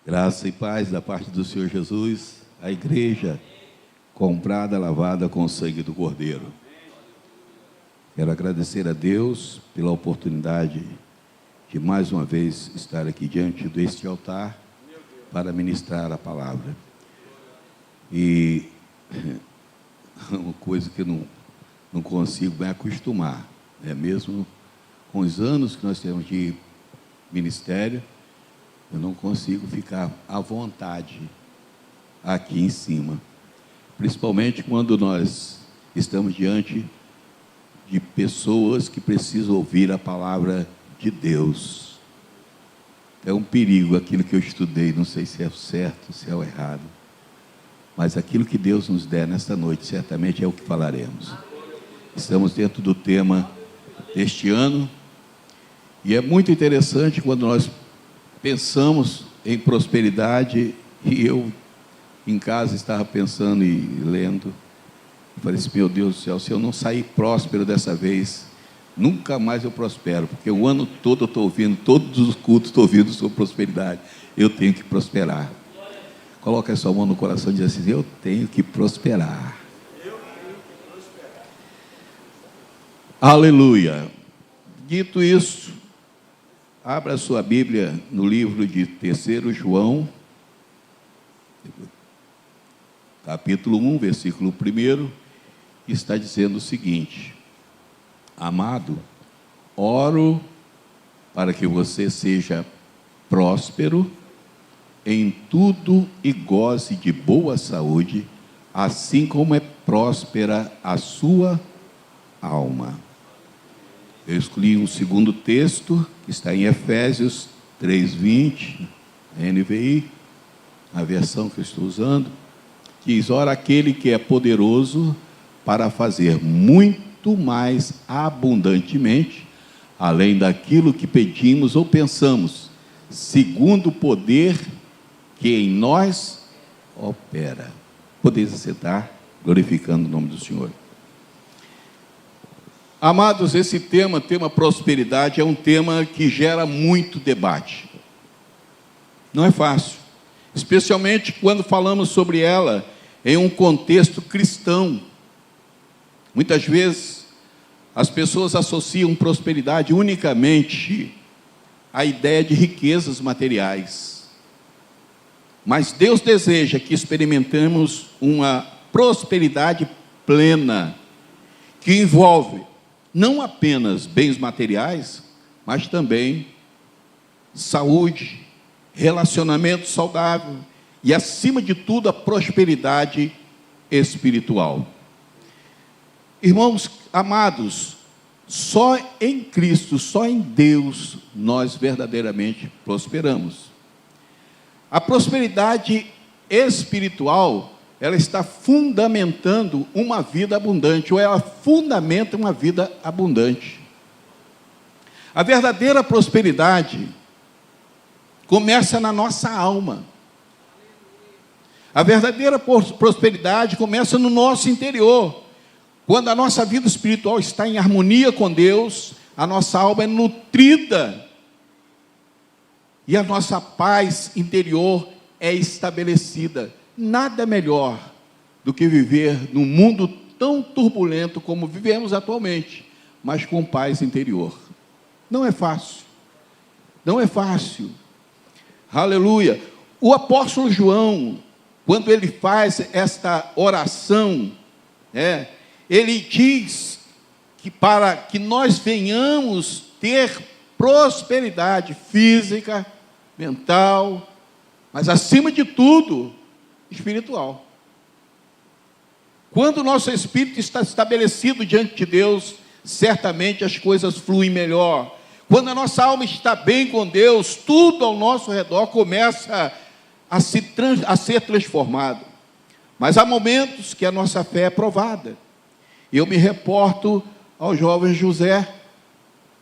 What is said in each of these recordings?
Graça e paz da parte do Senhor Jesus, a igreja comprada, lavada com o sangue do Cordeiro. Quero agradecer a Deus pela oportunidade de mais uma vez estar aqui diante deste altar para ministrar a palavra. E uma coisa que eu não consigo me acostumar, mesmo com os anos que nós temos de ministério, eu não consigo ficar à vontade aqui em cima, principalmente quando nós estamos diante de pessoas que precisam ouvir a palavra de Deus. É um perigo aquilo que eu estudei, não sei se é o certo, se é o errado, mas aquilo que Deus nos der nesta noite, certamente é o que falaremos. Estamos dentro do tema deste ano, e é muito interessante quando nós pensamos em prosperidade, e eu em casa estava pensando e lendo, falei assim, meu Deus do céu, se eu não sair próspero dessa vez, nunca mais eu prospero, porque o ano todo eu estou ouvindo, todos os cultos estou ouvindo sobre prosperidade, eu tenho que prosperar. Coloca a sua mão no coração e diz assim, eu tenho que prosperar. Aleluia. Dito isso, abra a sua Bíblia no livro de 3 João, capítulo 1, versículo 1, que está dizendo o seguinte: amado, oro para que você seja próspero em tudo e goze de boa saúde, assim como é próspera a sua alma. Eu escolhi um segundo texto, que está em Efésios 3:20, NVI, a versão que eu estou usando, que diz, ora, aquele que é poderoso para fazer muito mais abundantemente, além daquilo que pedimos ou pensamos, segundo o poder que em nós opera. Podeis assentar, glorificando o nome do Senhor. Amados, esse tema prosperidade, é um tema que gera muito debate. Não é fácil, especialmente quando falamos sobre ela em um contexto cristão. Muitas vezes, as pessoas associam prosperidade unicamente à ideia de riquezas materiais. Mas Deus deseja que experimentemos uma prosperidade plena, que envolve não apenas bens materiais, mas também saúde, relacionamento saudável e, acima de tudo, a prosperidade espiritual. Irmãos amados, só em Cristo, só em Deus, nós verdadeiramente prosperamos. A prosperidade espiritual, ela está fundamentando uma vida abundante, ou ela fundamenta uma vida abundante. A verdadeira prosperidade começa na nossa alma. A verdadeira prosperidade começa no nosso interior. Quando a nossa vida espiritual está em harmonia com Deus, a nossa alma é nutrida e a nossa paz interior é estabelecida. Nada melhor do que viver num mundo tão turbulento como vivemos atualmente, mas com paz interior. Não é fácil. Não é fácil. Aleluia. O apóstolo João, quando ele faz esta oração, ele diz que para que nós venhamos ter prosperidade física, mental, mas acima de tudo, espiritual. Quando o nosso espírito está estabelecido diante de Deus, certamente as coisas fluem melhor. Quando a nossa alma está bem com Deus, tudo ao nosso redor começa a ser transformado. Mas há momentos que a nossa fé é provada. Eu me reporto ao jovem José.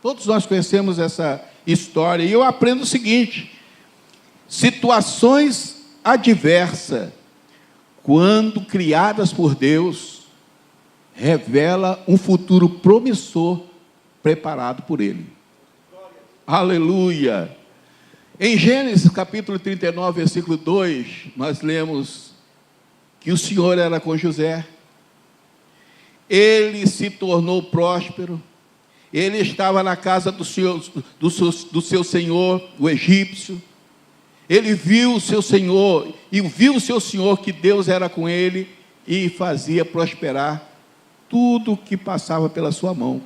Todos nós conhecemos essa história. E eu aprendo o seguinte: situações adversas, quando criadas por Deus, revela um futuro promissor preparado por Ele. Aleluia! Em Gênesis capítulo 39, versículo 2, nós lemos que o Senhor era com José, ele se tornou próspero, ele estava na casa do seu senhor, o egípcio, ele viu o seu senhor, e viu o seu senhor que Deus era com ele, e fazia prosperar tudo que passava pela sua mão.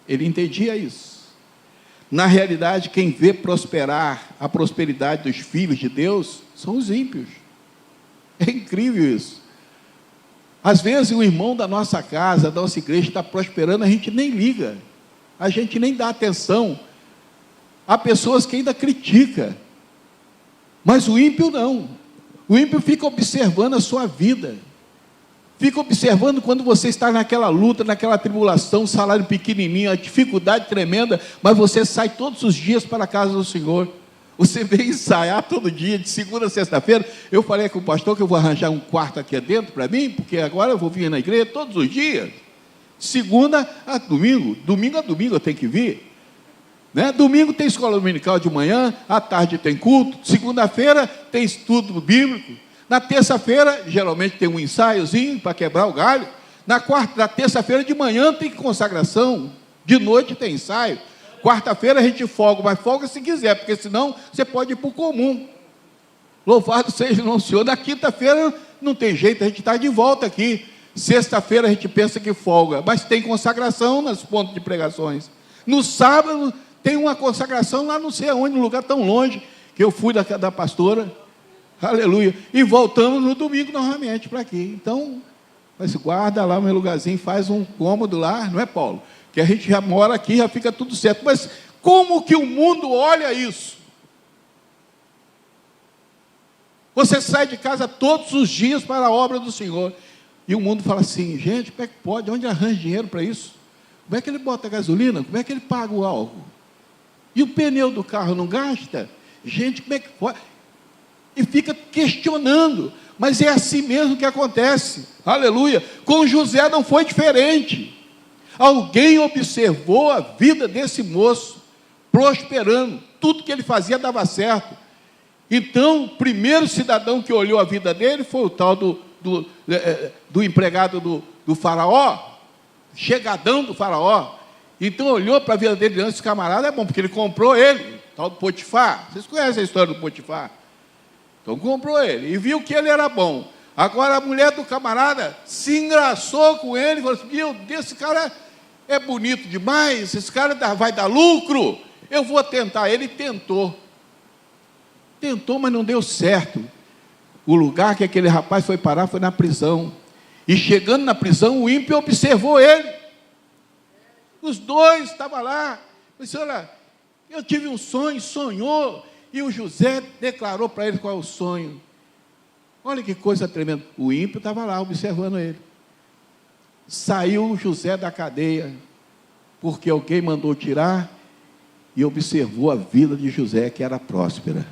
Ele entendia isso. Na realidade, quem vê prosperar a prosperidade dos filhos de Deus são os ímpios. É incrível isso. Às vezes o irmão da nossa casa, da nossa igreja está prosperando, a gente nem liga, a gente nem dá atenção. Há pessoas que ainda criticam, mas o ímpio não. O ímpio fica observando a sua vida, fica observando quando você está naquela luta, naquela tribulação, salário pequenininho, a dificuldade tremenda, mas você sai todos os dias para a casa do Senhor. Você vem ensaiar todo dia, de segunda a sexta-feira. Eu falei com o pastor que eu vou arranjar um quarto aqui dentro para mim, porque agora eu vou vir na igreja todos os dias, segunda a domingo, domingo a domingo eu tenho que vir, né? Domingo tem escola dominical de manhã, à tarde tem culto, segunda-feira tem estudo bíblico, na terça-feira geralmente tem um ensaiozinho para quebrar o galho, na terça-feira de manhã tem consagração, de noite tem ensaio, quarta-feira a gente folga, mas folga se quiser, porque senão você pode ir para o comum. Louvado seja o nome do Senhor. Na quinta-feira não tem jeito, a gente está de volta aqui. Sexta-feira a gente pensa que folga, mas tem consagração nos pontos de pregações. No sábado tem uma consagração lá não sei aonde, num lugar tão longe, que eu fui da pastora, aleluia, e voltamos no domingo novamente para aqui. Então, mas guarda lá o meu lugarzinho, faz um cômodo lá, não é, Paulo? Que a gente já mora aqui, já fica tudo certo. Mas como que o mundo olha isso? Você sai de casa todos os dias para a obra do Senhor, e o mundo fala assim: gente, como é que pode? Onde arranja dinheiro para isso? Como é que ele bota gasolina? Como é que ele paga o álcool? E o pneu do carro não gasta? Gente, como é que pode? E fica questionando, mas é assim mesmo que acontece, aleluia. Com José não foi diferente. Alguém observou a vida desse moço, prosperando, tudo que ele fazia dava certo. Então, o primeiro cidadão que olhou a vida dele foi o tal do empregado do faraó, chegadão do faraó. Então, olhou para a vida dele, esse camarada é bom, porque ele comprou ele, tal do Potifar. Vocês conhecem a história do Potifar? Então, comprou ele, e viu que ele era bom. Agora, a mulher do camarada se engraçou com ele, e falou assim: meu Deus, esse cara é bonito demais, esse cara vai dar lucro, eu vou tentar. Ele tentou, mas não deu certo. O lugar que aquele rapaz foi parar foi na prisão, e chegando na prisão, o ímpio observou ele, os dois estavam lá. Disse: olha, eu tive um sonho, sonhou, e o José declarou para ele qual é o sonho. Olha que coisa tremenda, o ímpio estava lá observando ele. Saiu José da cadeia, porque alguém mandou tirar, e observou a vida de José, que era próspera.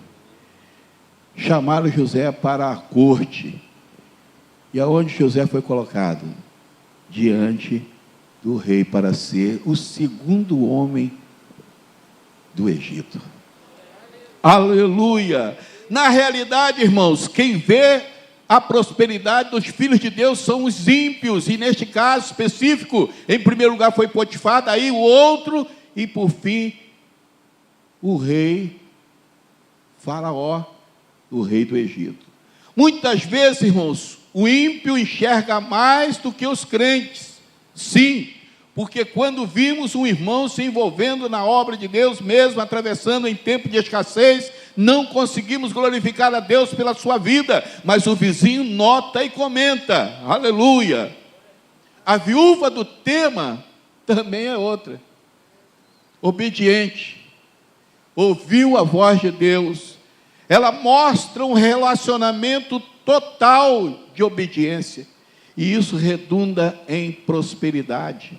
Chamaram José para a corte, e aonde José foi colocado? Diante do rei, para ser o segundo homem do Egito. Aleluia! Na realidade, irmãos, quem vê a prosperidade dos filhos de Deus são os ímpios, e neste caso específico, em primeiro lugar foi Potifar, daí o outro, e por fim, o rei Faraó, o rei do Egito. Muitas vezes, irmãos, o ímpio enxerga mais do que os crentes, sim, porque quando vimos um irmão se envolvendo na obra de Deus, mesmo atravessando em tempo de escassez, não conseguimos glorificar a Deus pela sua vida, mas o vizinho nota e comenta, aleluia. A viúva do tema também é outra, obediente, ouviu a voz de Deus, ela mostra um relacionamento total de obediência, e isso redunda em prosperidade.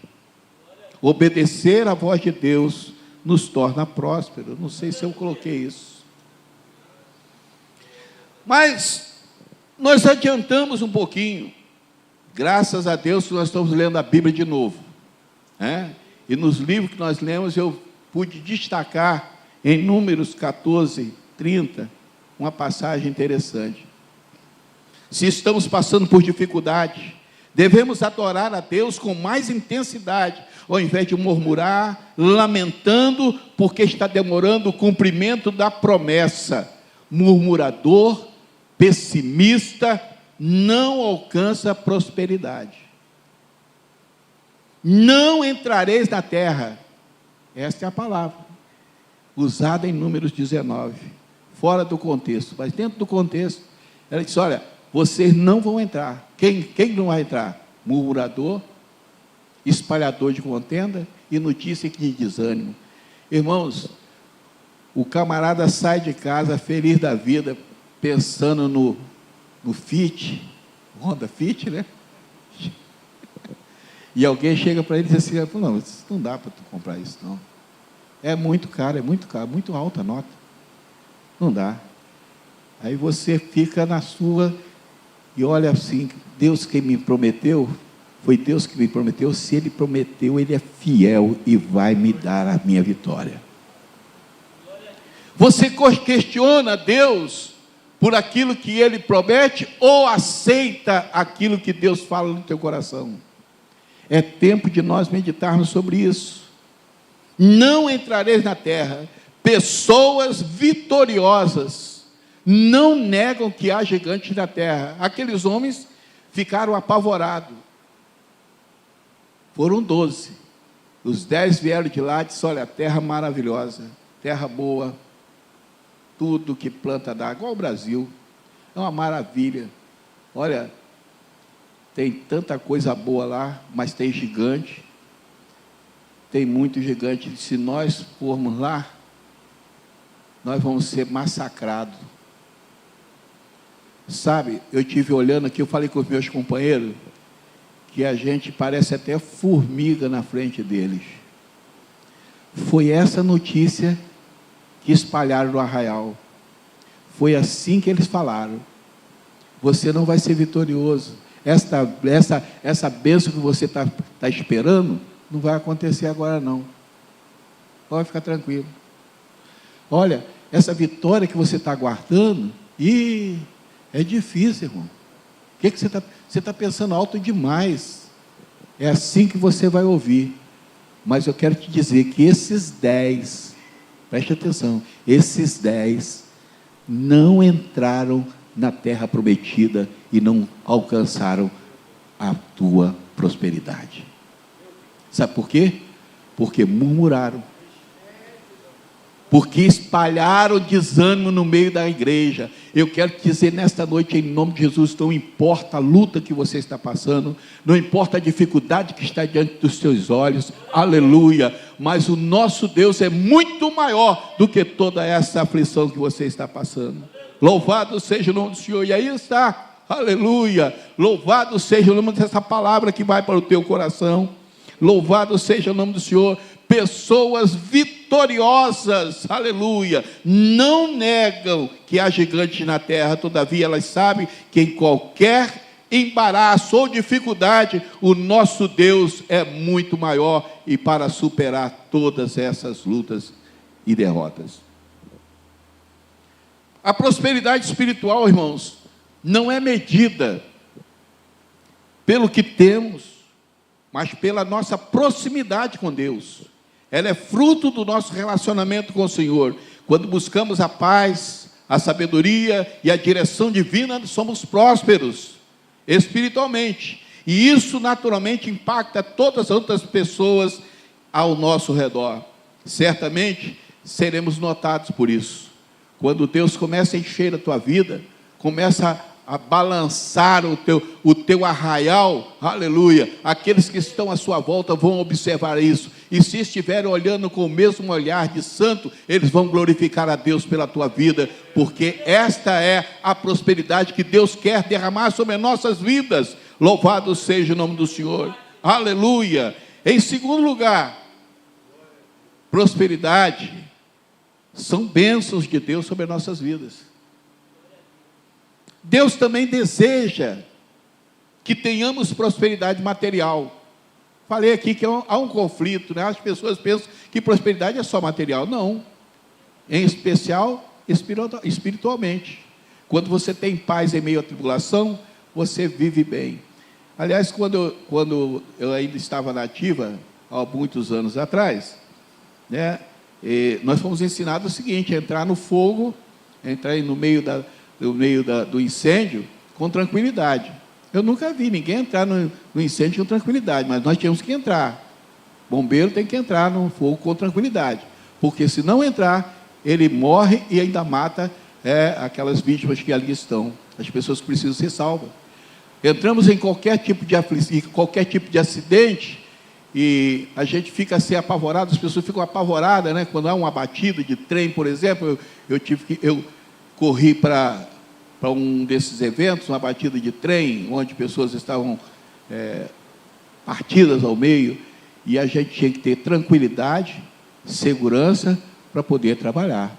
Obedecer à voz de Deus nos torna prósperos. Não sei se eu coloquei isso, mas nós adiantamos um pouquinho. Graças a Deus que nós estamos lendo a Bíblia de novo, né? E nos livros que nós lemos eu pude destacar em Números 14, 30, uma passagem interessante. Se estamos passando por dificuldade, devemos adorar a Deus com mais intensidade, ao invés de murmurar, lamentando, porque está demorando o cumprimento da promessa. Murmurador, pessimista, não alcança prosperidade. Não entrareis na terra. Esta é a palavra, usada em Números 19, fora do contexto, mas dentro do contexto, ela disse, olha, vocês não vão entrar. Quem não vai entrar? Murmurador, espalhador de contenda e notícia de desânimo. Irmãos, o camarada sai de casa feliz da vida, pensando no Fit, Honda Fit, né? E alguém chega para ele e diz assim, não, não dá para tu comprar isso, não. É muito caro, muito alta a nota. Não dá. Aí você fica na sua e olha assim, Deus que me prometeu, foi Deus que me prometeu, se Ele prometeu, Ele é fiel e vai me dar a minha vitória. Você questiona Deus por aquilo que Ele promete ou aceita aquilo que Deus fala no teu coração? É tempo de nós meditarmos sobre isso. Não entrareis na terra. Pessoas vitoriosas não negam que há gigantes na terra. Aqueles homens ficaram apavorados. Foram 12. Os 10 vieram de lá e disseram, olha, terra maravilhosa, terra boa, tudo que planta dá, igual o Brasil, é uma maravilha. Olha, tem tanta coisa boa lá, mas tem gigante, tem muito gigante. Se nós formos lá, nós vamos ser massacrados. Sabe, eu estive olhando aqui, eu falei com os meus companheiros, que a gente parece até formiga na frente deles. Foi essa notícia que espalharam no arraial. Foi assim que eles falaram. Você não vai ser vitorioso. Essa bênção que você está esperando, não vai acontecer agora não. Pode ficar tranquilo. Olha, essa vitória que você está aguardando, é difícil, irmão. O que você está pensando alto demais. É assim que você vai ouvir. Mas eu quero te dizer que esses 10, preste atenção, esses 10 não entraram na terra prometida e não alcançaram a tua prosperidade. Sabe por quê? Porque murmuraram. Porque espalharam desânimo no meio da igreja. Eu quero te dizer nesta noite, em nome de Jesus, não importa a luta que você está passando, não importa a dificuldade que está diante dos seus olhos, aleluia, mas o nosso Deus é muito maior do que toda essa aflição que você está passando. Louvado seja o nome do Senhor. E aí está, aleluia, louvado seja o nome dessa palavra que vai para o teu coração. Louvado seja o nome do Senhor. Pessoas vitoriosas, aleluia, não negam que há gigantes na terra, todavia elas sabem que em qualquer embaraço ou dificuldade, o nosso Deus é muito maior e para superar todas essas lutas e derrotas. A prosperidade espiritual, irmãos, não é medida pelo que temos, mas pela nossa proximidade com Deus. Ela é fruto do nosso relacionamento com o Senhor. Quando buscamos a paz, a sabedoria e a direção divina, somos prósperos espiritualmente. E isso naturalmente impacta todas as outras pessoas ao nosso redor. Certamente seremos notados por isso. Quando Deus começa a encher a tua vida, começa a balançar o teu arraial, aleluia, aqueles que estão à sua volta vão observar isso, e se estiverem olhando com o mesmo olhar de santo, eles vão glorificar a Deus pela tua vida, porque esta é a prosperidade que Deus quer derramar sobre as nossas vidas. Louvado seja o nome do Senhor, aleluia. Em segundo lugar, prosperidade são bênçãos de Deus sobre as nossas vidas. Deus também deseja que tenhamos prosperidade material. Falei aqui que há um conflito, né? As pessoas pensam que prosperidade é só material. Não. em especial espiritualmente. Quando você tem paz em meio à tribulação, você vive bem. Aliás, quando eu ainda estava na ativa, há muitos anos atrás, né, nós fomos ensinados o seguinte: entrar no fogo, entrar no meio do incêndio com tranquilidade. Eu nunca vi ninguém entrar no incêndio com tranquilidade, mas nós tínhamos que entrar. Bombeiro tem que entrar no fogo com tranquilidade, porque se não entrar, ele morre e ainda mata aquelas vítimas que ali estão, as pessoas que precisam ser salvas. Entramos em qualquer tipo de aflição, qualquer tipo de acidente, e a gente fica assim apavorado, as pessoas ficam apavoradas, né? Quando há uma batida de trem, por exemplo, eu corri para um desses eventos, uma batida de trem, onde pessoas estavam partidas ao meio, e a gente tinha que ter tranquilidade, segurança, para poder trabalhar.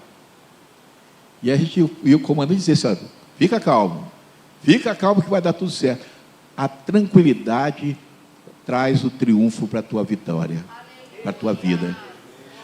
E o comandante disse assim: fica calmo que vai dar tudo certo. A tranquilidade traz o triunfo para a tua vitória, para a tua vida.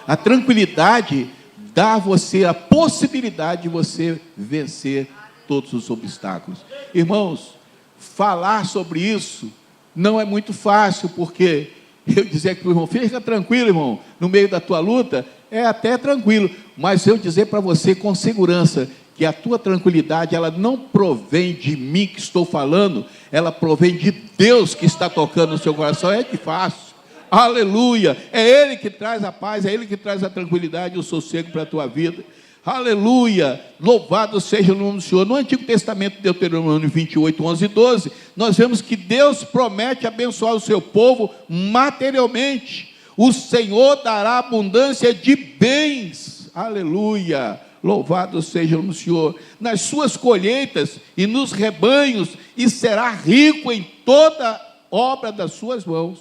A tranquilidade dá a você a possibilidade de você vencer todos os obstáculos. Irmãos, falar sobre isso não é muito fácil, porque eu dizer que o irmão, fica tranquilo, irmão, no meio da tua luta, é até tranquilo, mas eu dizer para você com segurança que a tua tranquilidade, ela não provém de mim que estou falando, ela provém de Deus que está tocando no seu coração. É de fácil, aleluia, é Ele que traz a paz, é Ele que traz a tranquilidade e o sossego para a tua vida, aleluia, louvado seja o nome do Senhor. No Antigo Testamento, Deuteronômio 28, 11 e 12, nós vemos que Deus promete abençoar o seu povo materialmente. O Senhor dará abundância de bens, aleluia, louvado seja o nome do Senhor, nas suas colheitas e nos rebanhos, e será rico em toda obra das suas mãos.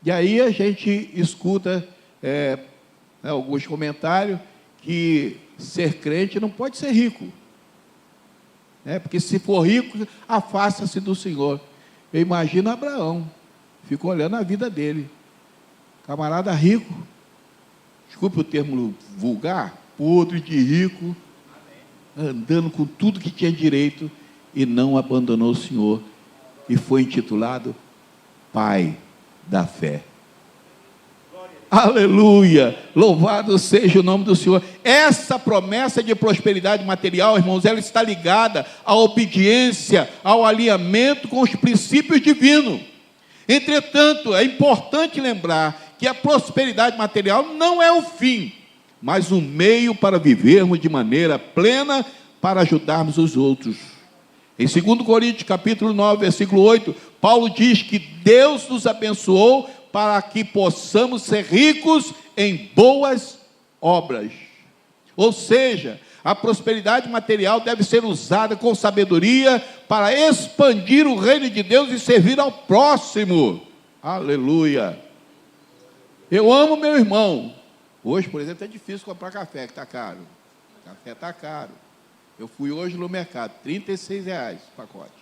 E aí a gente escuta alguns comentários que ser crente não pode ser rico, porque se for rico, afasta-se do Senhor. Eu imagino Abraão, fico olhando a vida dele, camarada rico, desculpe o termo vulgar, podre de rico, andando com tudo que tinha direito, e não abandonou o Senhor, e foi intitulado Pai da Fé. Aleluia, louvado seja o nome do Senhor. Essa promessa de prosperidade material, irmãos, ela está ligada à obediência, ao alinhamento com os princípios divinos. Entretanto, é importante lembrar que a prosperidade material não é o fim, mas um meio para vivermos de maneira plena, para ajudarmos os outros. Em 2 Coríntios, capítulo 9, versículo 8, Paulo diz que Deus nos abençoou para que possamos ser ricos em boas obras. Ou seja, a prosperidade material deve ser usada com sabedoria para expandir o reino de Deus e servir ao próximo. Aleluia. Eu amo meu irmão. Hoje, por exemplo, é difícil comprar café, que está caro. Café está caro. Eu fui hoje no mercado, R$36 o pacote,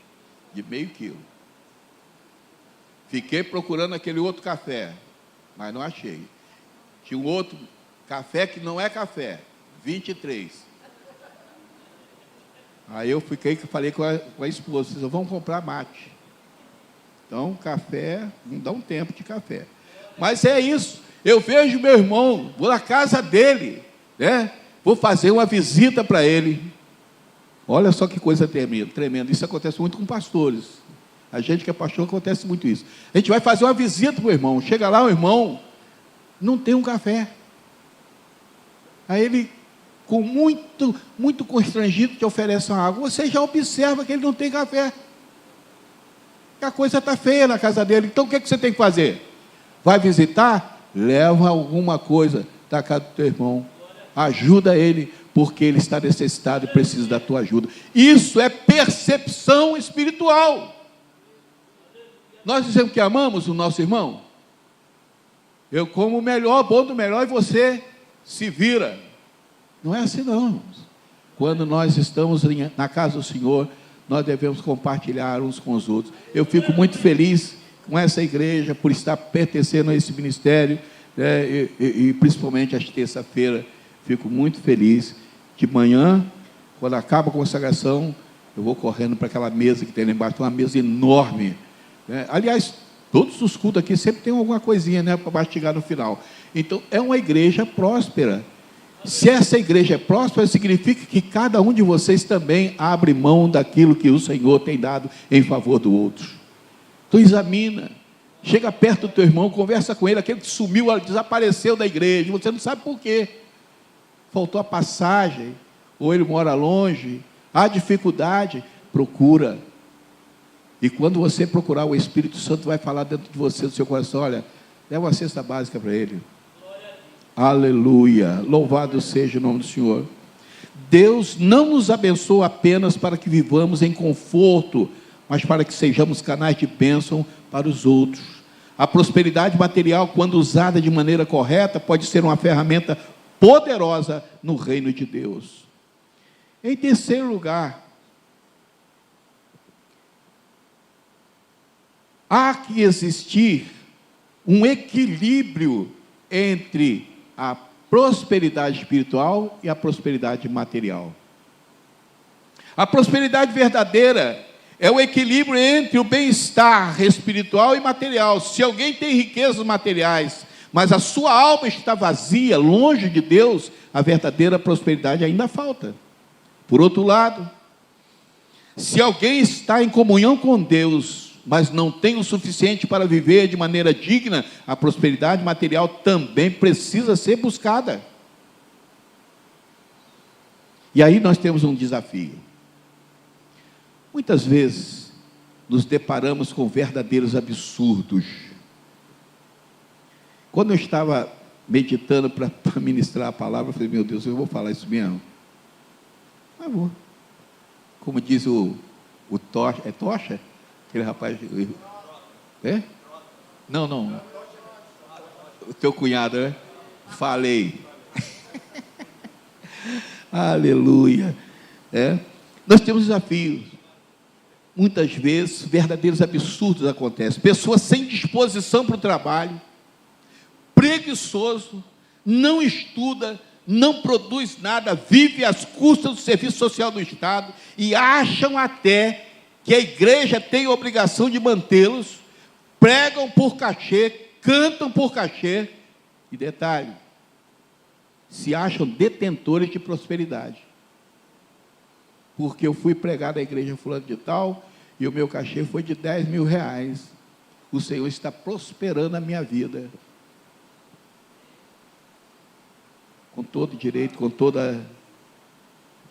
de meio quilo. Fiquei procurando aquele outro café, mas não achei. Tinha um outro café que não é café, 23. Aí eu falei com a esposa, disse, vamos comprar mate. Então, café, não dá um tempo de café. Mas é isso, eu vejo meu irmão, vou na casa dele, vou fazer uma visita para ele. Olha só que coisa tremenda, isso acontece muito com pastores. A gente que é pastor, acontece muito isso. A gente vai fazer uma visita para o irmão, chega lá, o irmão não tem um café. Aí ele, com muito constrangido, te oferece uma água. Você já observa que ele não tem café. Que a coisa está feia na casa dele. Então o que você tem que fazer? Vai visitar? Leva alguma coisa da casa do teu irmão. Ajuda ele, porque ele está necessitado e precisa da tua ajuda. Isso é percepção espiritual. Nós dizemos que amamos o nosso irmão. Eu como o melhor, bom do melhor, e você se vira. Não é assim não, irmãos. Quando nós estamos na casa do Senhor, nós devemos compartilhar uns com os outros. Eu fico muito feliz com essa igreja, por estar pertencendo a esse ministério, e principalmente às terça-feira, fico muito feliz. De manhã, quando acaba a consagração, eu vou correndo para aquela mesa que tem lá embaixo, uma mesa enorme. Aliás, todos os cultos aqui sempre tem alguma coisinha, para mastigar no final. Então, é uma igreja próspera. Se essa igreja é próspera, significa que cada um de vocês também abre mão daquilo que o Senhor tem dado em favor do outro. Então, examina. Chega perto do teu irmão, conversa com ele, aquele que sumiu, desapareceu da igreja, você não sabe por quê. Faltou a passagem, ou ele mora longe, há dificuldade, procura. E quando você procurar, o Espírito Santo vai falar dentro de você, do seu coração, olha, leva uma cesta básica para ele. Aleluia, louvado seja o nome do Senhor. Deus não nos abençoa apenas para que vivamos em conforto, mas para que sejamos canais de bênção para os outros. A prosperidade material, quando usada de maneira correta, pode ser uma ferramenta poderosa no reino de Deus. Em terceiro lugar, há que existir um equilíbrio entre a prosperidade espiritual e a prosperidade material. A prosperidade verdadeira é o equilíbrio entre o bem-estar espiritual e material. Se alguém tem riquezas materiais, mas a sua alma está vazia, longe de Deus, a verdadeira prosperidade ainda falta. Por outro lado, se alguém está em comunhão com Deus, mas não tem o suficiente para viver de maneira digna, a prosperidade material também precisa ser buscada. E aí nós temos um desafio. Muitas vezes nos deparamos com verdadeiros absurdos. Quando eu estava meditando para ministrar a palavra, eu falei, meu Deus, eu vou falar isso mesmo? Mas vou. Como diz o Tocha, é Tocha? Aquele rapaz... É? Não. O teu cunhado, né? Falei. Aleluia. Nós temos desafios. Muitas vezes, verdadeiros absurdos acontecem. Pessoas sem disposição para o trabalho, preguiçoso, não estuda, não produz nada, vive às custas do serviço social do Estado e acham até que a igreja tem a obrigação de mantê-los, pregam por cachê, cantam por cachê, e detalhe, se acham detentores de prosperidade. Porque eu fui pregar na igreja fulano de tal, e o meu cachê foi de 10 mil reais. O Senhor está prosperando a minha vida. Com todo direito, com toda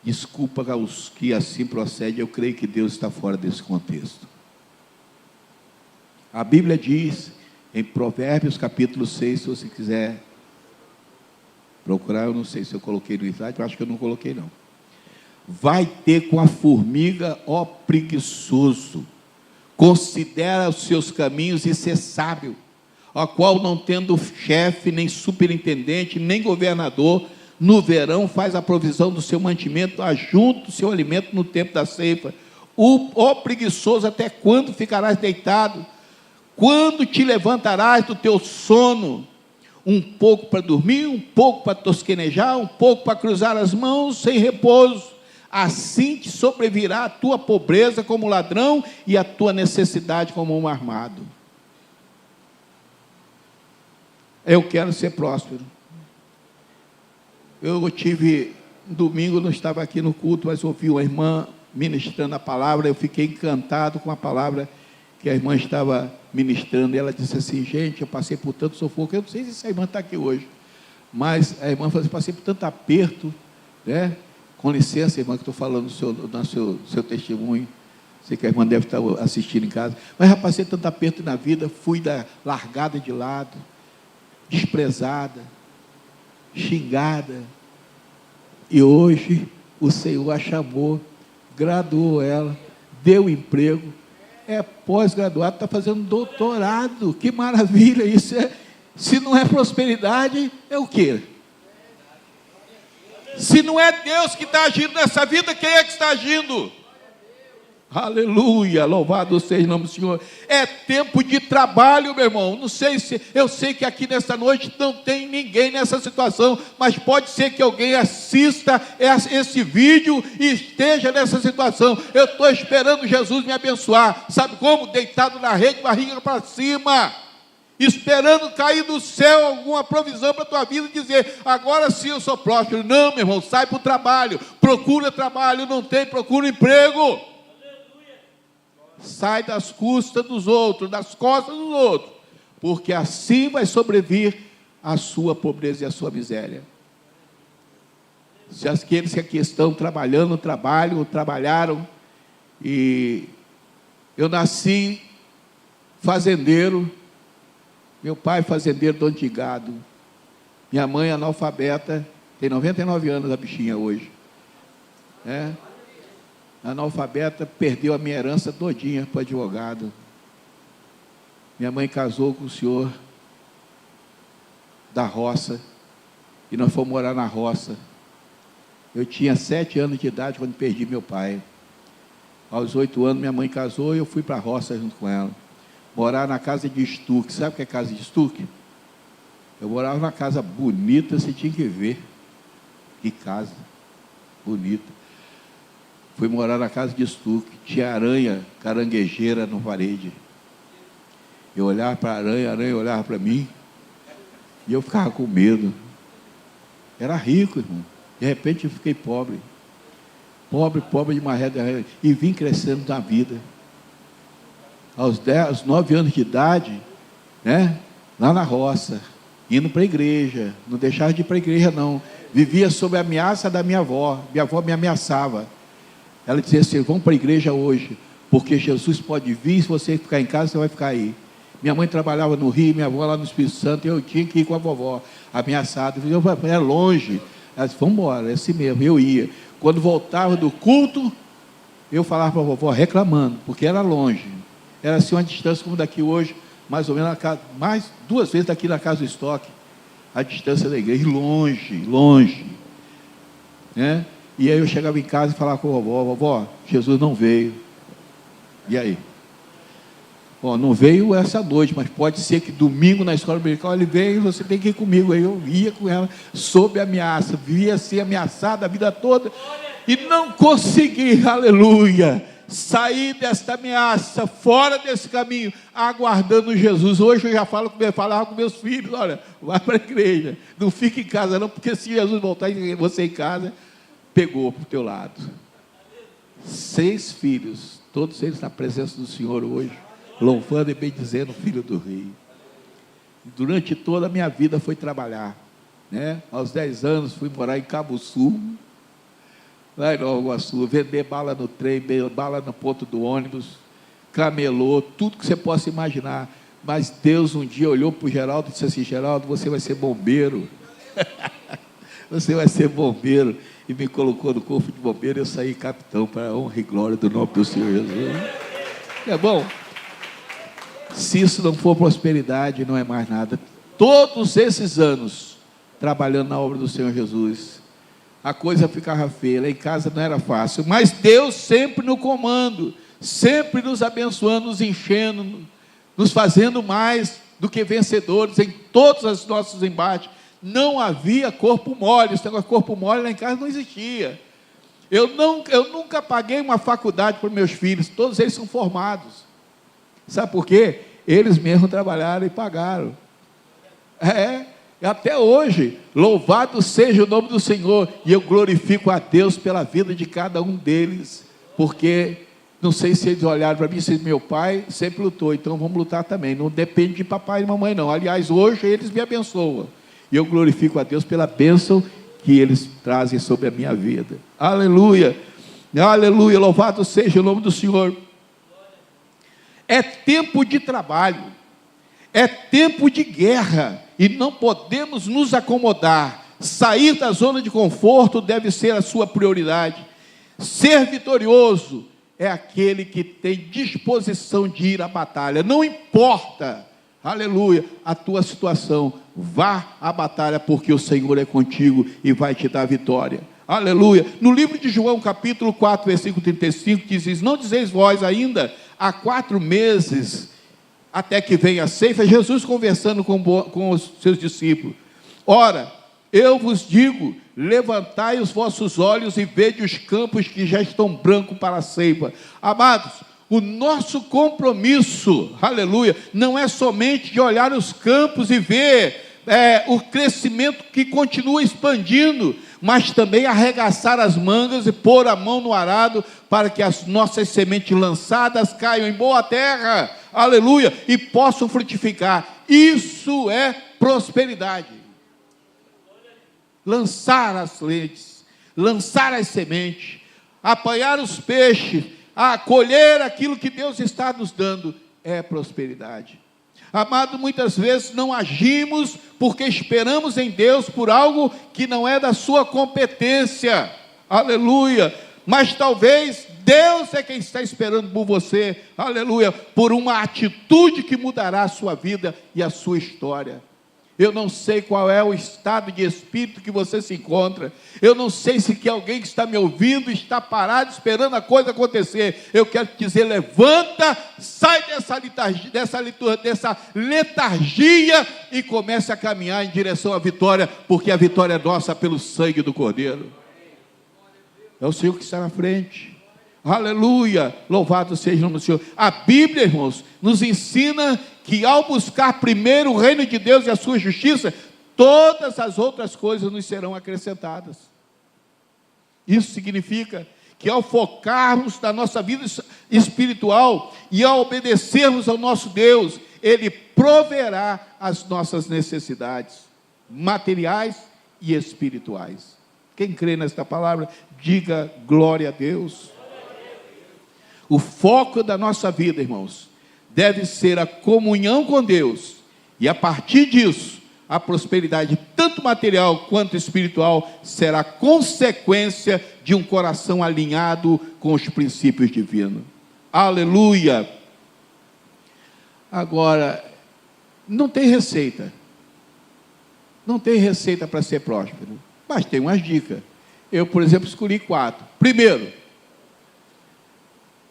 desculpa aos que assim procedem, eu creio que Deus está fora desse contexto. A Bíblia diz, em Provérbios capítulo 6, se você quiser procurar, eu não sei se eu coloquei no slide, eu acho que eu não coloquei não. Vai ter com a formiga, ó preguiçoso, considera os seus caminhos e ser sábio, a qual não tendo chefe, nem superintendente, nem governador, no verão faz a provisão do seu mantimento, ajunta o seu alimento no tempo da ceifa. Ó preguiçoso, até quando ficarás deitado? Quando te levantarás do teu sono? Um pouco para dormir, um pouco para tosquenejar, um pouco para cruzar as mãos sem repouso. Assim te sobrevirá a tua pobreza como ladrão e a tua necessidade como um armado. Eu quero ser próspero. Eu tive, domingo, não estava aqui no culto, mas ouvi uma irmã ministrando a palavra, eu fiquei encantado com a palavra que a irmã estava ministrando, e ela disse assim, gente, eu passei por tanto sufoco, eu não sei se essa irmã está aqui hoje, mas a irmã falou assim, passei por tanto aperto, né? Com licença, irmã, que estou falando no seu testemunho, sei que a irmã deve estar assistindo em casa, mas já passei tanto aperto na vida, fui largada de lado, desprezada, xingada, e hoje o Senhor a chamou, graduou ela, deu emprego, é pós-graduado, está fazendo doutorado, que maravilha, isso se não é prosperidade, é o quê? Se não é Deus que está agindo nessa vida, quem é que está agindo? Aleluia, louvado seja o nome do Senhor. É tempo de trabalho, meu irmão. Não sei se, eu sei que aqui nesta noite não tem ninguém nessa situação, mas pode ser que alguém assista esse vídeo e esteja nessa situação. Eu estou esperando Jesus me abençoar. Sabe como? Deitado na rede, barriga para cima, esperando cair do céu alguma provisão para a tua vida e dizer, agora sim eu sou próspero. Não, meu irmão, sai para o trabalho, procura trabalho, não tem, procura emprego. Sai das custas dos outros, das costas dos outros, porque assim vai sobrevir a sua pobreza e a sua miséria. Se aqueles que aqui estão trabalhando, trabalharam, e eu nasci fazendeiro, meu pai fazendeiro, dono de gado, minha mãe analfabeta, tem 99 anos a bichinha hoje, analfabeta, perdeu a minha herança todinha para o advogado. Minha mãe casou com o senhor da roça, e nós fomos morar na roça. Eu tinha 7 anos de idade quando perdi meu pai. Aos 8 anos minha mãe casou e eu fui para a roça junto com ela. Morar na casa de estuque. Sabe o que é casa de estuque? Eu morava numa casa bonita, você tinha que ver. Que casa bonita. Fui morar na casa de estuque, tinha aranha caranguejeira na parede. Eu olhava para a aranha olhava para mim, e eu ficava com medo. Era rico, irmão. De repente eu fiquei pobre de maré, e vim crescendo na vida. Aos 9 anos de idade, lá na roça, indo para a igreja, não deixava de ir para a igreja não, vivia sob a ameaça da minha avó me ameaçava. Ela dizia assim, vamos para a igreja hoje, porque Jesus pode vir, se você ficar em casa, você vai ficar aí. Minha mãe trabalhava no Rio, minha avó lá no Espírito Santo, e eu tinha que ir com a vovó, ameaçado. Era longe. Ela disse, vamos embora, é assim mesmo, eu ia. Quando voltava do culto, eu falava para a vovó, reclamando, porque era longe. Era assim uma distância como daqui hoje, mais ou menos, mais 2 vezes daqui na casa do estoque, a distância da igreja, longe. E aí eu chegava em casa e falava com a vovó, Jesus não veio. E aí? Bom, não veio essa noite, mas pode ser que domingo na escola dominical ele veio, você tem que ir comigo. Aí eu ia com ela, sob ameaça, via ser ameaçada a vida toda, e não consegui, aleluia, sair desta ameaça, fora desse caminho, aguardando Jesus. Hoje eu já falava com meus filhos, olha, vai para a igreja, não fique em casa não, porque se Jesus voltar e você em casa, pegou para o teu lado. 6 filhos, todos eles na presença do Senhor hoje, louvando e bendizendo o Filho do Rei. Durante toda a minha vida foi trabalhar, aos 10 anos fui morar em Cabo Sul, lá em Nova Iguaçu, vender bala no trem, bala no ponto do ônibus, camelô, tudo que você possa imaginar. Mas Deus um dia olhou para o Geraldo e disse assim, Geraldo, você vai ser bombeiro. Você vai ser bombeiro. E me colocou no corpo de bombeiro, eu saí capitão, para a honra e glória do nome do Senhor Jesus. É bom. Se isso não for prosperidade, não é mais nada. Todos esses anos trabalhando na obra do Senhor Jesus, a coisa ficava feia, lá em casa não era fácil, mas Deus sempre no comando, sempre nos abençoando, nos enchendo, nos fazendo mais do que vencedores em todos os nossos embates. Não havia corpo mole, esse negócio de corpo mole lá em casa não existia. Eu nunca paguei uma faculdade para meus filhos, todos eles são formados. Sabe por quê? Eles mesmos trabalharam e pagaram. Até hoje, louvado seja o nome do Senhor, e eu glorifico a Deus pela vida de cada um deles, porque não sei se eles olharam para mim, se meu pai sempre lutou, então vamos lutar também, não depende de papai e mamãe não. Aliás, hoje eles me abençoam, e eu glorifico a Deus pela bênção que eles trazem sobre a minha vida. Aleluia, aleluia, louvado seja o nome do Senhor. É tempo de trabalho, é tempo de guerra, e não podemos nos acomodar. Sair da zona de conforto deve ser a sua prioridade. Ser vitorioso é aquele que tem disposição de ir à batalha, não importa, aleluia, a tua situação, vá à batalha, porque o Senhor é contigo e vai te dar vitória. Aleluia. No livro de João, capítulo 4, versículo 35, diz: não dizeis vós ainda, há 4 meses, até que venha a ceifa. Jesus conversando com os seus discípulos: ora, eu vos digo, levantai os vossos olhos e vede os campos que já estão brancos para a ceifa. Amados, o nosso compromisso, aleluia, não é somente de olhar os campos e ver o crescimento que continua expandindo, mas também arregaçar as mangas e pôr a mão no arado, para que as nossas sementes lançadas caiam em boa terra, aleluia, e possam frutificar. Isso é prosperidade. Lançar as lentes, lançar as sementes, apanhar os peixes, a colher aquilo que Deus está nos dando, é prosperidade. Amado, muitas vezes não agimos porque esperamos em Deus por algo que não é da sua competência, aleluia, mas talvez Deus é quem está esperando por você, aleluia, por uma atitude que mudará a sua vida e a sua história. Eu não sei qual é o estado de espírito que você se encontra. Eu não sei se que alguém que está me ouvindo está parado esperando a coisa acontecer. Eu quero te dizer: levanta, sai dessa letargia e comece a caminhar em direção à vitória, porque a vitória é nossa pelo sangue do Cordeiro. É o Senhor que está na frente. Aleluia, louvado seja o nome do Senhor. A Bíblia, irmãos, nos ensina que ao buscar primeiro o reino de Deus e a sua justiça, todas as outras coisas nos serão acrescentadas. Isso significa que ao focarmos na nossa vida espiritual e ao obedecermos ao nosso Deus, Ele proverá as nossas necessidades materiais e espirituais. Quem crê nesta palavra, diga glória a Deus. O foco da nossa vida, irmãos, deve ser a comunhão com Deus, e a partir disso, a prosperidade, tanto material quanto espiritual, será consequência de um coração alinhado com os princípios divinos. Aleluia! Agora, não tem receita. Não tem receita para ser próspero, mas tem umas dicas. Eu, por exemplo, escolhi 4. Primeiro,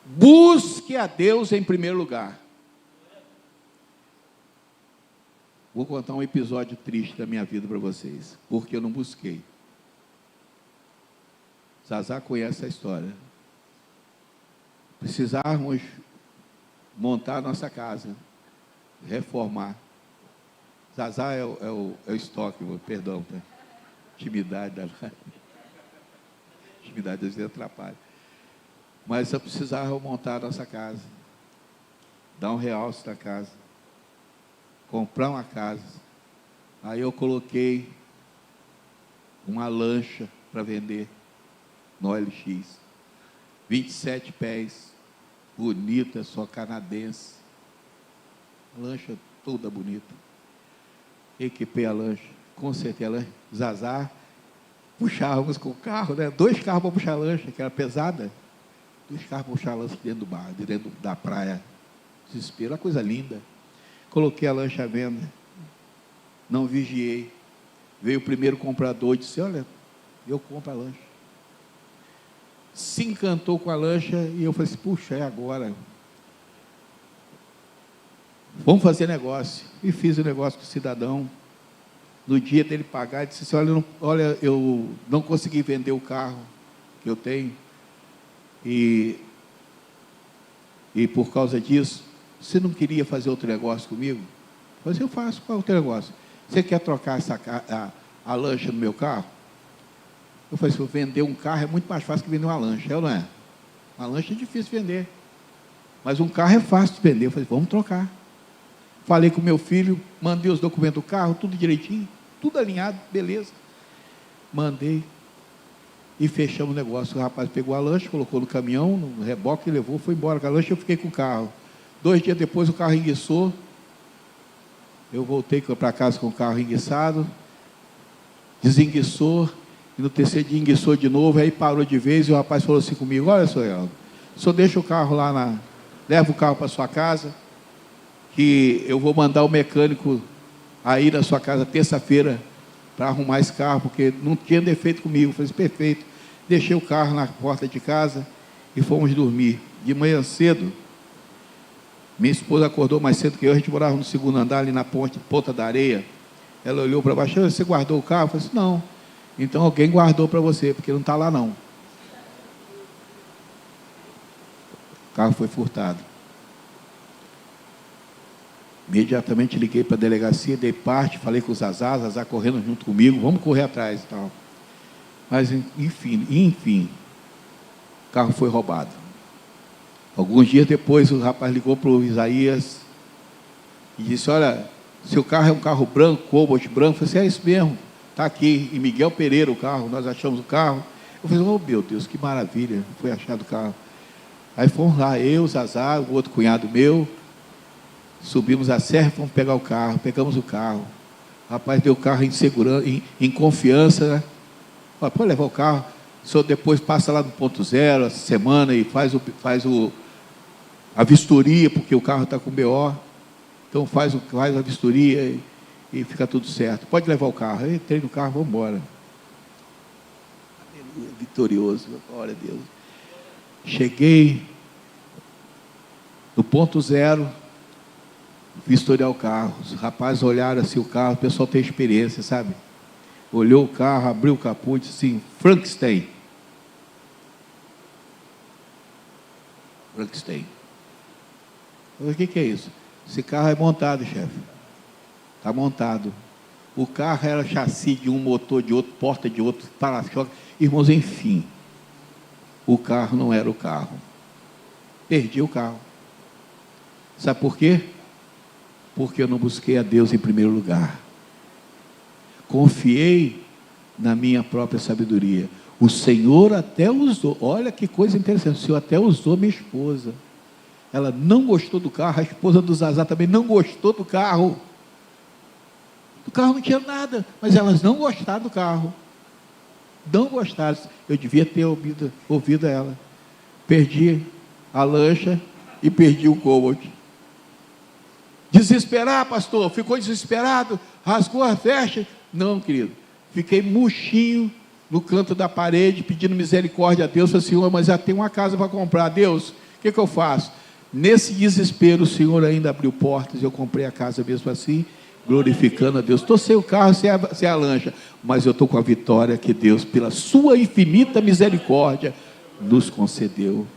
busque a Deus em primeiro lugar. Vou contar um episódio triste da minha vida para vocês, porque eu não busquei. Zazá conhece a história. Precisávamos montar a nossa casa, reformar. Zazá é o estoque, perdão, tá? Intimidade danada. Intimidade às vezes atrapalha. Mas eu precisava montar a nossa casa, dar um realce na casa, comprar uma casa. Aí eu coloquei uma lancha para vender no OLX, 27 pés, bonita, só canadense, lancha toda bonita. Equipei a lancha, consertei a lancha. Zazá, puxávamos com o carro, né? 2 carros para puxar a lancha, que era pesada. 2 carros para puxar a lancha dentro do bar, dentro da praia. Desespero, uma coisa linda. Coloquei a lancha à venda, não vigiei. Veio o primeiro comprador e disse: olha, eu compro a lancha. Se encantou com a lancha e eu falei assim: puxa, é agora. Vamos fazer negócio. E fiz o negócio com o cidadão. No dia dele pagar, ele disse assim: olha, eu não consegui vender o carro que eu tenho. E por causa disso, você não queria fazer outro negócio comigo? Eu falei: eu faço. Qual é o outro negócio? Você quer trocar a lancha no meu carro? Eu falei assim: vender um carro é muito mais fácil que vender uma lancha, não é? Uma lancha é difícil de vender, mas um carro é fácil de vender. Eu falei: vamos trocar. Falei com meu filho, mandei os documentos do carro, tudo direitinho, tudo alinhado, beleza. Mandei e fechamos o negócio. O rapaz pegou a lancha, colocou no caminhão, no reboque, e levou, foi embora com a lancha. Eu fiquei com o carro. 2 dias depois o carro enguiçou. Eu voltei para casa com o carro enguiçado, desenguiçou, e no terceiro dia enguiçou de novo, aí parou de vez, e o rapaz falou assim comigo: olha, senhor, só deixa o carro lá leva o carro para sua casa, que eu vou mandar o mecânico aí na sua casa terça-feira para arrumar esse carro, porque não tinha defeito comigo. Eu falei, perfeito. Deixei o carro na porta de casa e fomos dormir. De manhã cedo, minha esposa acordou mais cedo que eu, a gente morava no segundo andar, ali na ponta da areia. Ela olhou para baixo, você guardou o carro? Eu falei assim, não. Então alguém guardou para você, porque não está lá não. O carro foi furtado. Imediatamente liguei para a delegacia, dei parte, falei com o Zazá correndo junto comigo, vamos correr atrás e tal. Mas, enfim, o carro foi roubado. Alguns dias depois, o rapaz ligou para o Isaías e disse, olha, seu carro é um carro branco, Cobalt branco. Eu falei, é isso mesmo, está aqui, em Miguel Pereira o carro, nós achamos o carro. Eu falei, oh meu Deus, que maravilha, foi achado o carro. Aí fomos lá, eu, Zazá, o outro cunhado meu, subimos a serra e fomos pegar o carro, pegamos o carro. O rapaz deu o carro em segurança, em confiança, né? Pode levar o carro, o senhor depois passa lá no ponto zero, essa semana, e faz a vistoria, porque o carro está com BO. Então faz a vistoria e fica tudo certo. Pode levar o carro. Eu entrei no carro, vamos embora. Aleluia, vitorioso, glória a Deus. Cheguei no ponto zero, vistoriar o carro. Os rapazes olharam assim o carro, o pessoal tem experiência, sabe? Olhou o carro, abriu o capô e disse assim, Frankenstein. Frankenstein. Eu falei, o que é isso? Esse carro é montado, chefe. Está montado. O carro era chassi de um, motor de outro, porta de outro, para-choque. Irmãos, enfim, o carro não era o carro. Perdi o carro. Sabe por quê? Porque eu não busquei a Deus em primeiro lugar. Confiei na minha própria sabedoria. O Senhor até usou, olha que coisa interessante, o Senhor até usou minha esposa. Ela não gostou do carro, a esposa do Zazá também não gostou do carro. O carro não tinha nada, mas elas não gostaram do carro. Não gostaram. Eu devia ter ouvido ela. Perdi a lancha e perdi o Cobalt. Desesperar, pastor, ficou desesperado, rasgou a veste. Não, querido, fiquei murchinho no canto da parede, pedindo misericórdia a Deus. Falei, Senhor, mas já tem uma casa para comprar. Deus, o que eu faço? Nesse desespero, o Senhor ainda abriu portas, eu comprei a casa mesmo assim, glorificando a Deus. Estou sem o carro, sem a lancha, mas eu estou com a vitória que Deus, pela sua infinita misericórdia, nos concedeu.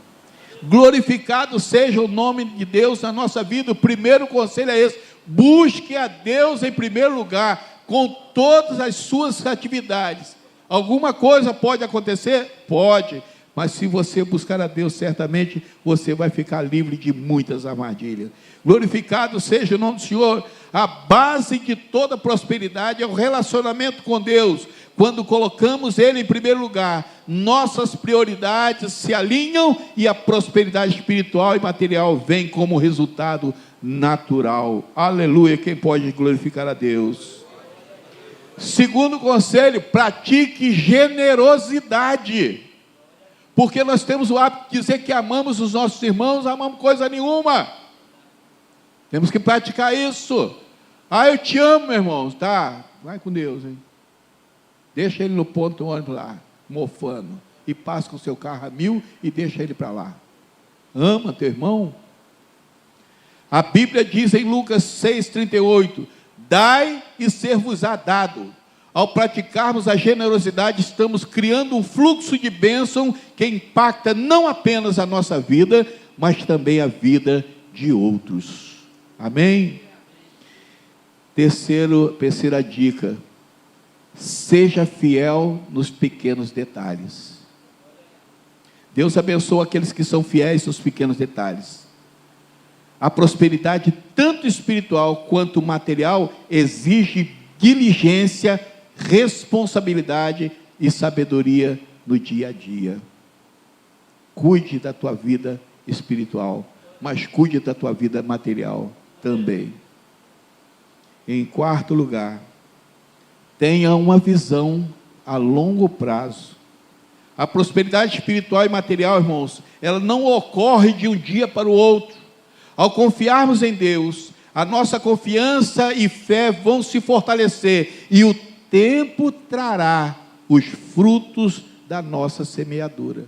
Glorificado seja o nome de Deus na nossa vida. O primeiro conselho é esse: busque a Deus em primeiro lugar, com todas as suas atividades. Alguma coisa pode acontecer? Pode, mas se você buscar a Deus, certamente você vai ficar livre de muitas armadilhas. Glorificado seja o nome do Senhor. A base de toda prosperidade é o relacionamento com Deus. Quando colocamos Ele em primeiro lugar, nossas prioridades se alinham e a prosperidade espiritual e material vem como resultado natural. Aleluia, quem pode glorificar a Deus? Segundo conselho, pratique generosidade. Porque nós temos o hábito de dizer que amamos os nossos irmãos, não amamos coisa nenhuma. Temos que praticar isso. Ah, eu te amo, meu irmão. Tá, vai com Deus, hein? Deixa ele no ponto do ônibus lá, mofando, e passa com o seu carro a 1000 e deixa ele para lá. Ama teu irmão. A Bíblia diz em Lucas 6,38, dai e ser-vos-á dado. Ao praticarmos a generosidade, estamos criando um fluxo de bênção que impacta não apenas a nossa vida, mas também a vida de outros. Amém? Terceira dica: seja fiel nos pequenos detalhes. Deus abençoa aqueles que são fiéis nos pequenos detalhes. A prosperidade, tanto espiritual quanto material, exige diligência, responsabilidade e sabedoria no dia a dia. Cuide da tua vida espiritual, mas cuide da tua vida material também. Em quarto lugar, tenha uma visão a longo prazo. A prosperidade espiritual e material, irmãos, ela não ocorre de um dia para o outro. Ao confiarmos em Deus, a nossa confiança e fé vão se fortalecer, e o tempo trará os frutos da nossa semeadura.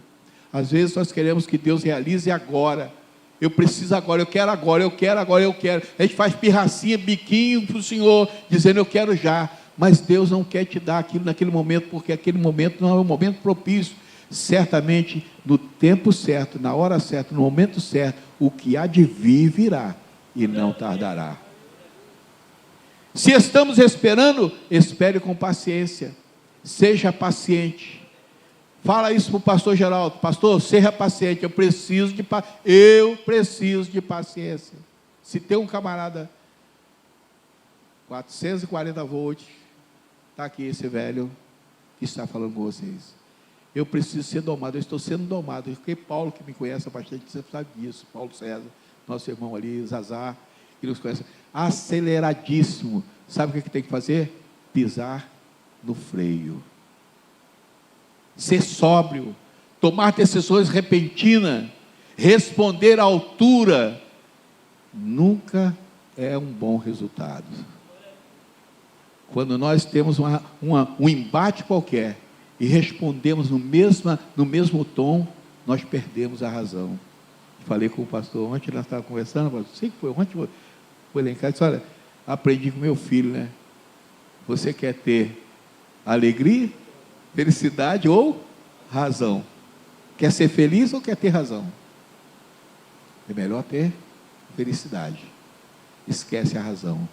Às vezes nós queremos que Deus realize agora. Eu preciso agora, eu quero agora, eu quero agora, eu quero. A gente faz pirracinha, biquinho para o Senhor, dizendo eu quero já. Mas Deus não quer te dar aquilo naquele momento, porque aquele momento não é um momento propício. Certamente, no tempo certo, na hora certa, no momento certo, o que há de vir virá e não tardará. Se estamos esperando, espere com paciência. Seja paciente. Fala isso para o pastor Geraldo. Pastor, seja paciente, eu preciso de paciência. Se tem um camarada 440 volts, está aqui esse velho que está falando com vocês. Eu preciso ser domado, eu estou sendo domado. Porque Paulo, que me conhece há bastante tempo, sabe disso. Paulo César, nosso irmão ali, Zazá, que nos conhece. Aceleradíssimo. Sabe o que tem que fazer? Pisar no freio. Ser sóbrio. Tomar decisões repentinas. Responder à altura. Nunca é um bom resultado. Quando nós temos um embate qualquer e respondemos no mesmo tom, nós perdemos a razão. Falei com o pastor ontem, nós estávamos conversando, sei que foi ontem, foi lá em casa, disse, olha, aprendi com meu filho, né? Você quer ter alegria, felicidade ou razão? Quer ser feliz ou quer ter razão? É melhor ter felicidade. Esquece a razão.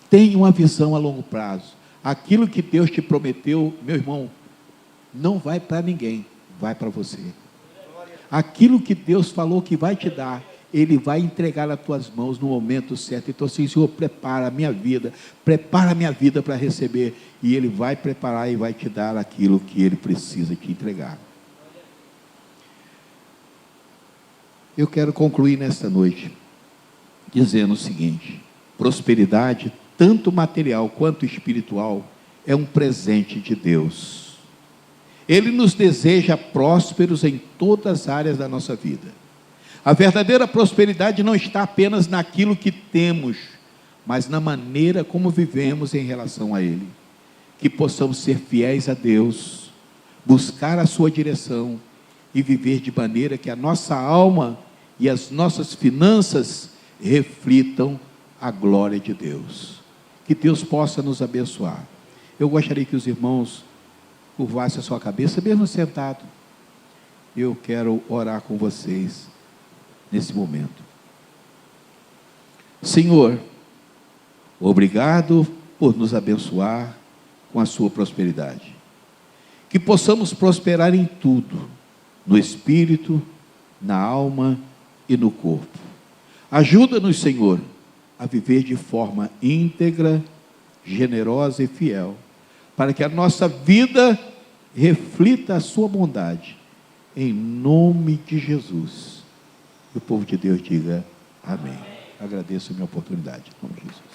Tenha uma visão a longo prazo. Aquilo que Deus te prometeu, meu irmão, não vai para ninguém, vai para você. Aquilo que Deus falou que vai te dar, Ele vai entregar nas tuas mãos no momento certo. Então assim, Senhor, prepara a minha vida para receber, e Ele vai preparar e vai te dar aquilo que Ele precisa te entregar. Eu quero concluir nesta noite dizendo o seguinte: prosperidade, tanto material quanto espiritual, é um presente de Deus. Ele nos deseja prósperos em todas as áreas da nossa vida. A verdadeira prosperidade não está apenas naquilo que temos, mas na maneira como vivemos em relação a Ele. Que possamos ser fiéis a Deus, buscar a sua direção e viver de maneira que a nossa alma e as nossas finanças reflitam a glória de Deus. Que Deus possa nos abençoar. Eu gostaria que os irmãos curvassem a sua cabeça, mesmo sentado. Eu quero orar com vocês nesse momento. Senhor, obrigado por nos abençoar com a sua prosperidade. Que possamos prosperar em tudo, no espírito, na alma e no corpo. Ajuda-nos, Senhor, a viver de forma íntegra, generosa e fiel, para que a nossa vida reflita a sua bondade, em nome de Jesus. E o povo de Deus diga amém. Agradeço a minha oportunidade, em nome de Jesus.